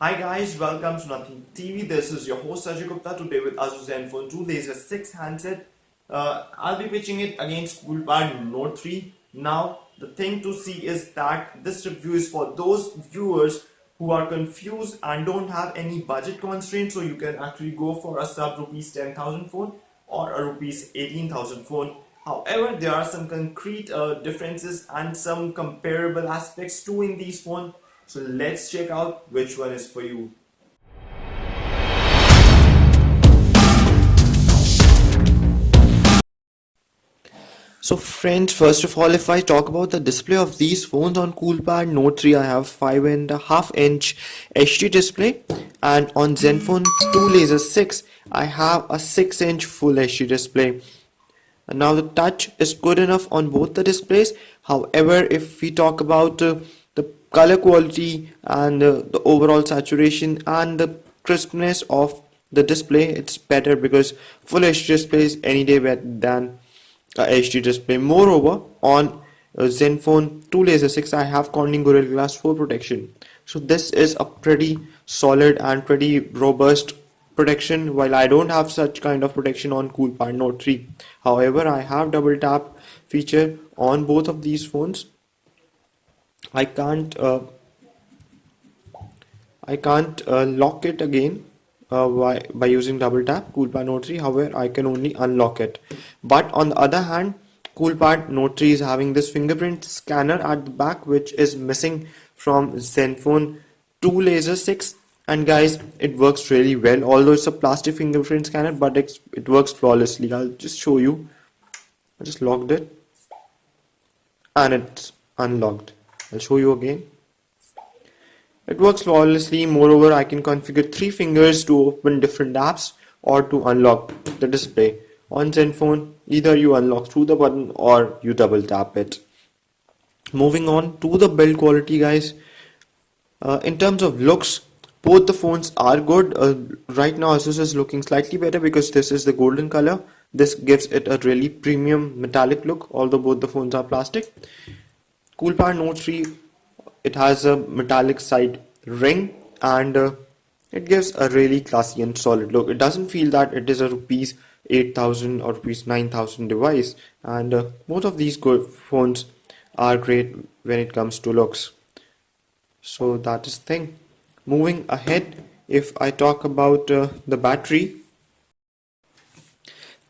Hi guys, welcome to Nothing TV. This is your host Sajid Gupta today with ASUS Zenfone 2 Laser 6 handset. I'll be pitching it against Coolpad Note 3. Now, the thing to see is that this review is for those viewers who are confused and don't have any budget constraints, so you can actually go for a sub rupees 10,000 phone or a rupees 18,000 phone. However, there are some concrete differences and some comparable aspects too in these phones. So let's check out which one is for you. So friends, first of all, if I talk about the display of these phones on Coolpad Note 3, I have 5.5-inch HD display, and on Zenfone 2 Laser 6, I have a 6-inch Full HD display. And now the touch is good enough on both the displays. However, if we talk about the color quality and the overall saturation and the crispness of the display, it's better because Full HD display is any day better than HD display. Moreover, on Zenfone 2 Laser 6, I have Corning Gorilla Glass 4 protection. So this is a pretty solid and pretty robust protection, while I don't have such kind of protection on Coolpad Note 3. However, I have double tap feature on both of these phones. I can't uh, I can't lock it again by using double tap Coolpad Note 3. However, I can only unlock it. But on the other hand, Coolpad Note 3 is having this fingerprint scanner at the back, which is missing from Zenfone 2 Laser 6. And guys, it works really well. Although it's a plastic fingerprint scanner, but it works flawlessly. I'll just show you. I just locked it and it's unlocked. I'll show you again. It works flawlessly. Moreover, I can configure 3 fingers to open different apps or to unlock the display. On Zenfone, either you unlock through the button or you double tap it. Moving on to the build quality, guys. In terms of looks, both the phones are good. Right now, ASUS is looking slightly better because this is the golden color. This gives it a really premium metallic look, although both the phones are plastic. Coolpad Note 3, it has a metallic side ring, and it gives a really classy and solid look. It doesn't feel that it is a rupees 8,000 or rupees 9,000 device, and both of these phones are great when it comes to looks. So that is the thing. Moving ahead, if I talk about the battery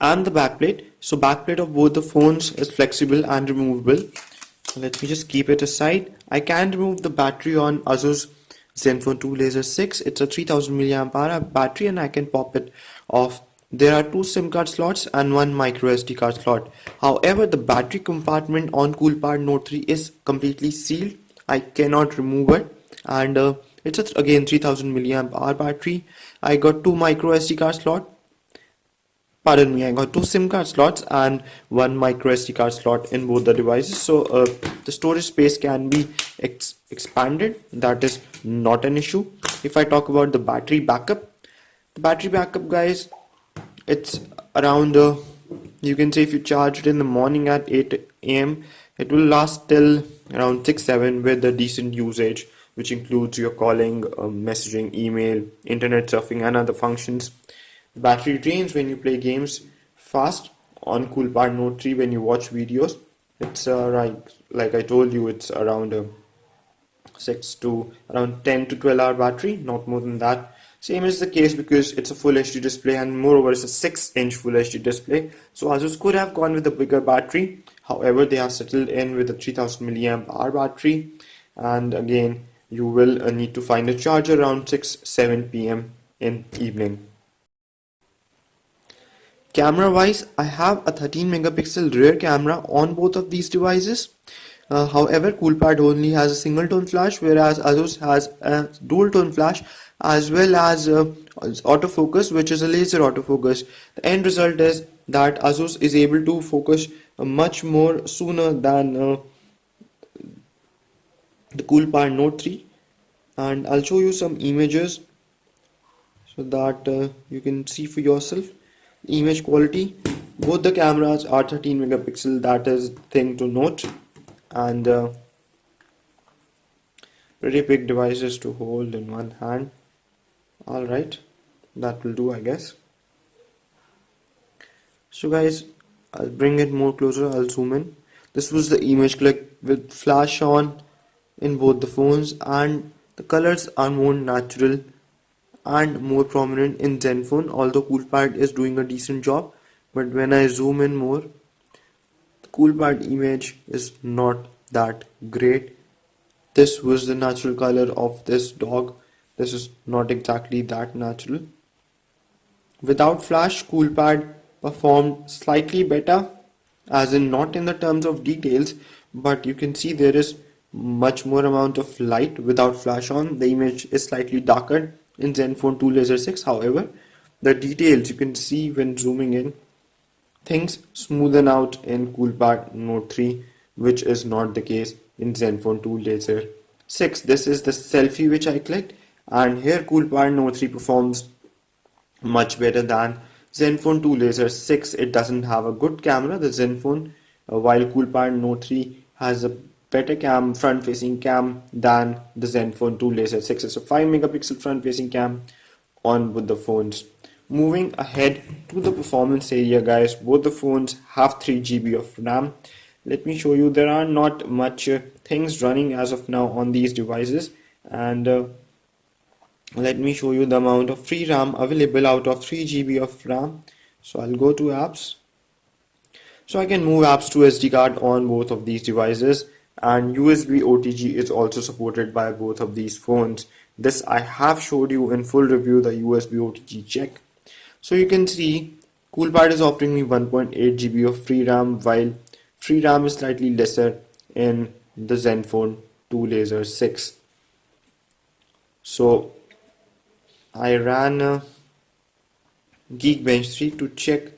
and the backplate. So backplate of both the phones is flexible and removable. Let me just keep it aside. I can remove the battery on ASUS Zenfone 2 Laser 6. It's a 3000 milliamp hour battery and I can pop it off. There are 2 SIM card slots and 1 micro SD card slot. However, the battery compartment on Coolpad Note 3 is completely sealed. I cannot remove it, and it's again 3000 milliamp hour battery. I got 2 micro SD card slot. Pardon me, I got 2 SIM card slots and 1 micro SD card slot in both the devices. So the storage space can be expanded. That is not an issue. If I talk about the battery backup, guys, it's around, you can say if you charge it in the morning at 8 a.m., it will last till around 6-7 with a decent usage, which includes your calling, messaging, email, internet surfing, and other functions. The battery drains when you play games fast on Coolpad Note 3 when you watch videos. It's like I told you, it's around 10 to 12 hour battery, not more than that. Same is the case because it's a Full HD display, and moreover it's a 6-inch Full HD display. So ASUS could have gone with a bigger battery. However, they have settled in with a 3000 milliamp hour battery, and again you will need to find a charger around 6-7 p.m. in evening. Camera wise, I have a 13 megapixel rear camera on both of these devices. However, Coolpad only has a single tone flash, whereas ASUS has a dual tone flash as well as autofocus, which is a laser autofocus. The end result is that ASUS is able to focus much more sooner than the Coolpad Note 3. And I'll show you some images so that you can see for yourself. Image quality, both the cameras are 13 megapixel, that is thing to note. And Pretty big devices to hold in one hand. Alright, that will do, I guess. So guys, I'll bring it more closer, I'll zoom in. This was the image click with flash on in both the phones, and the colors are more natural and more prominent in Zenfone, although Coolpad is doing a decent job. But when I zoom in more, the Coolpad image is not that great. This was the natural color of this dog. This is not exactly that natural. Without flash, Coolpad performed slightly better, as in not in the terms of details, but you can see there is much more amount of light without flash on. The image is slightly darker in Zenfone 2 Laser 6. However, the details you can see when zooming in, things smoothen out in Coolpad Note 3, which is not the case in Zenfone 2 Laser 6. This is the selfie which I clicked, and here Coolpad Note 3 performs much better than Zenfone 2 Laser 6. It doesn't have a good camera. The Zenfone, while Coolpad Note 3 has a better front facing cam than the Zenfone 2 Laser 6. It's a 5 megapixel front facing cam on both the phones. Moving ahead to the performance area, guys, both the phones have 3 GB of RAM. Let me show you, there are not much things running as of now on these devices, and let me show you the amount of free RAM available out of 3 GB of RAM. So I'll go to apps. So I can move apps to SD card on both of these devices, and USB OTG is also supported by both of these phones. This I have showed you in full review, the USB OTG check. So you can see Coolpad is offering me 1.8 GB of free RAM, while free RAM is slightly lesser in the Zenfone 2 Laser 6. So I ran Geekbench 3 to check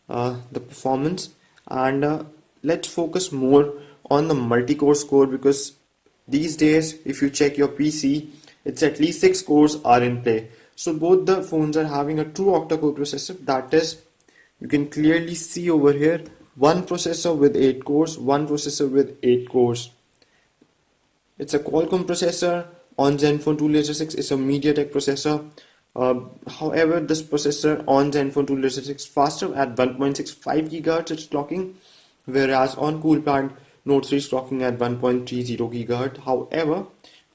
the performance, and let's focus more on the multi-core score, because these days if you check your PC, it's at least 6 cores are in play. So both the phones are having a true octa-core processor. That is, you can clearly see over here, one processor with 8 cores, one processor with 8 cores. It's a Qualcomm processor on Zenfone 2 Laser 6. It's a MediaTek processor. However, this processor on Zenfone 2 Laser 6 faster at 1.65 GHz it's clocking, whereas on Coolpad Note 3 is clocking at 1.30 GHz. However,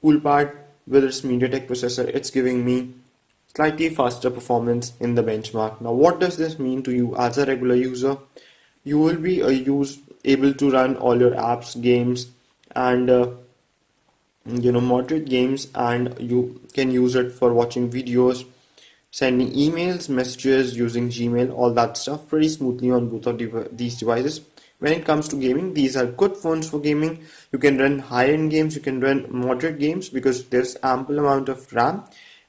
Coolpad with its MediaTek processor, it's giving me slightly faster performance in the benchmark. Now, what does this mean to you as a regular user? You will be able to run all your apps, games, and moderate games, and you can use it for watching videos, sending emails, messages, using Gmail, all that stuff pretty smoothly on both of these devices. When it comes to gaming, these are good phones for gaming. You can run high-end games, you can run moderate games, because there's ample amount of RAM,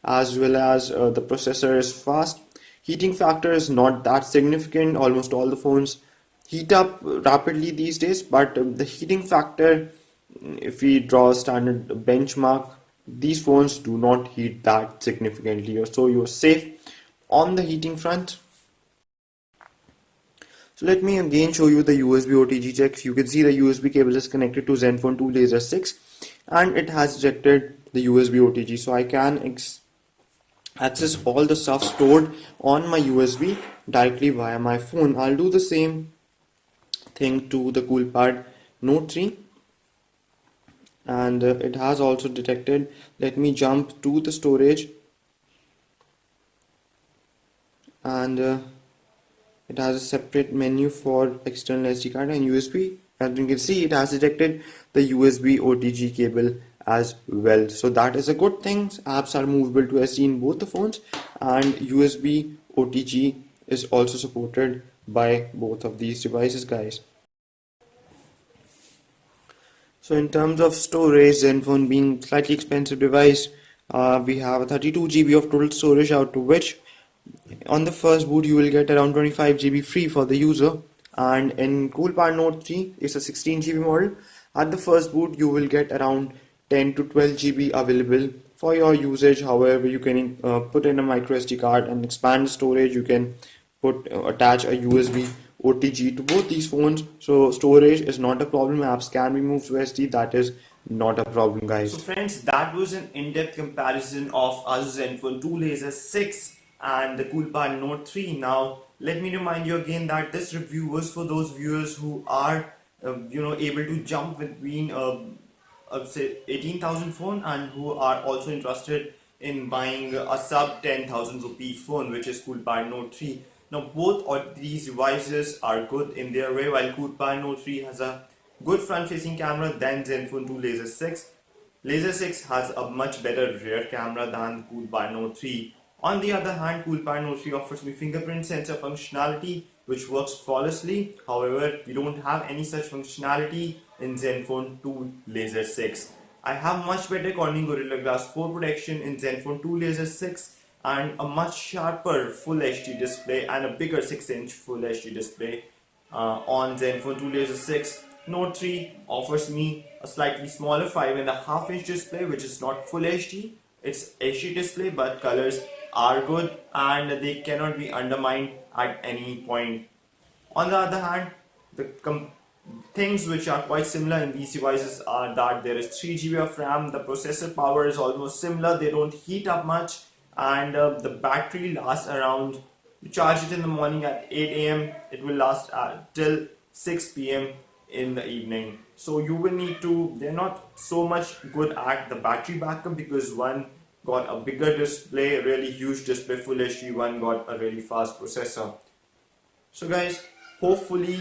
as well as the processor is fast. Heating factor is not that significant. Almost all the phones heat up rapidly these days, but the heating factor, if we draw a standard benchmark, these phones do not heat that significantly, so you're safe on the heating front. So let me again show you the USB OTG checks. You can see the USB cable is connected to Zenfone 2 Laser 6, and it has detected the USB OTG, so I can access all the stuff stored on my USB directly via my phone. I'll do the same thing to the Coolpad Note 3, and it has also detected. Let me jump to the storage, and it has a separate menu for external SD card and USB. As you can see, it has detected the USB OTG cable as well, so that is a good thing. Apps are movable to SD in both the phones, and USB OTG is also supported by both of these devices, guys. So in terms of storage, Zenfone being slightly expensive device, we have a 32 GB of total storage, out of which on the first boot you will get around 25 GB free for the user, and in Coolpad Note 3 it's a 16 GB model. At the first boot you will get around 10 to 12 GB available for your usage. However, you can put in a micro SD card and expand the storage. You can attach a USB OTG to both these phones, so storage is not a problem. Apps can be moved to SD, that is Not a problem, guys. So friends, that was an in-depth comparison of ASUS Zenfone 2 Laser 6 and the Coolpad Note 3. Now, let me remind you again that this review was for those viewers who are, able to jump between, say, 18,000 phone and who are also interested in buying a sub 10,000 rupee phone, which is Coolpad Note 3. Now, both of these devices are good in their way. While Coolpad Note 3 has a good front-facing camera than Zenfone 2 Laser 6, Laser 6 has a much better rear camera than Coolpad Note 3. On the other hand, Coolpad Note 3 offers me fingerprint sensor functionality which works flawlessly. However, we don't have any such functionality in Zenfone 2 Laser 6. I have much better Corning Gorilla Glass 4 protection in Zenfone 2 Laser 6 and a much sharper Full HD display and a bigger 6-inch Full HD display on Zenfone 2 Laser 6. Note 3 offers me a slightly smaller 5.5-inch display which is not Full HD. It's HD display but colors are good and they cannot be undermined at any point. On the other hand, the things which are quite similar in these devices are that there is 3 GB of RAM, the processor power is almost similar, they don't heat up much, and the battery lasts around, you charge it in the morning at 8 a.m., it will last till 6 p.m. in the evening. So you will need to, they're not so much good at the battery backup because one got a bigger display, a really huge display, Full HD, one got a really fast processor. So guys, hopefully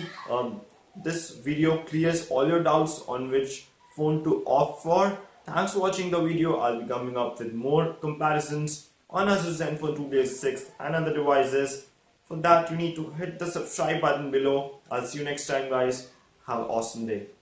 this video clears all your doubts on which phone to opt for. Thanks for watching the video. I'll be coming up with more comparisons on ASUS Zenfone 2 Laser 6 and other devices. For that, you need to hit the subscribe button below. I'll see you next time, guys. Have an awesome day.